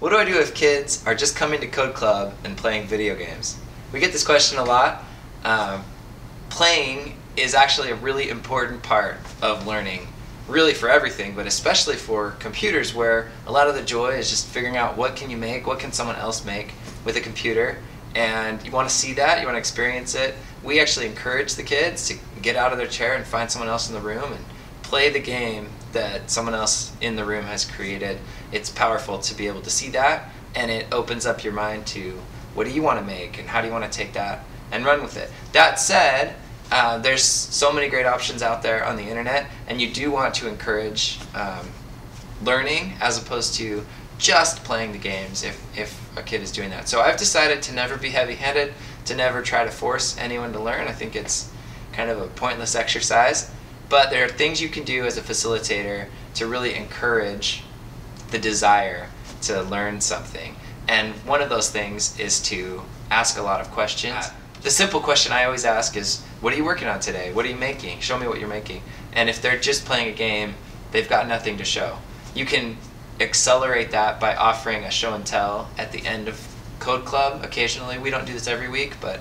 What do I do if kids are just coming to Code Club and playing video games? We get this question a lot. Playing is actually a really important part of learning, really for everything, but especially for computers, where a lot of the joy is just figuring out what can you make, what can someone else make with a computer, and you want to see that, you want to experience it. We actually encourage the kids to get out of their chair and find someone else in the room and play the game that someone else in the room has created. It's powerful to be able to see that, and it opens up your mind to what do you want to make and how do you want to take that and run with it. That said, there's so many great options out there on the internet, and you do want to encourage learning as opposed to just playing the games if a kid is doing that. So I've decided to never be heavy-handed, to never try to force anyone to learn. I think it's kind of a pointless exercise. But there are things you can do as a facilitator to really encourage the desire to learn something. And one of those things is to ask a lot of questions. The simple question I always ask is, what are you working on today? What are you making? Show me what you're making. And if they're just playing a game, they've got nothing to show. You can accelerate that by offering a show and tell at the end of Code Club occasionally. We don't do this every week, but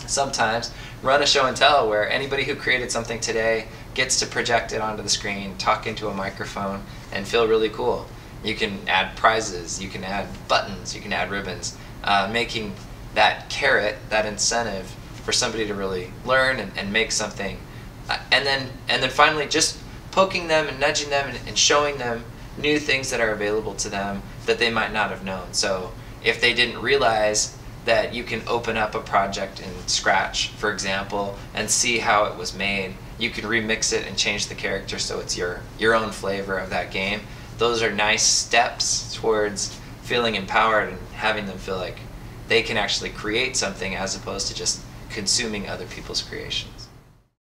sometimes run a show and tell where anybody who created something today gets to project it onto the screen, talk into a microphone, and feel really cool. You can add prizes, you can add buttons, you can add ribbons, making that carrot, that incentive for somebody to really learn and make something. And then finally just poking them and nudging them and showing them new things that are available to them that they might not have known. So if they didn't realize that you can open up a project in Scratch, for example, and see how it was made, you can remix it and change the character so it's your own flavor of that game. Those are nice steps towards feeling empowered and having them feel like they can actually create something as opposed to just consuming other people's creations.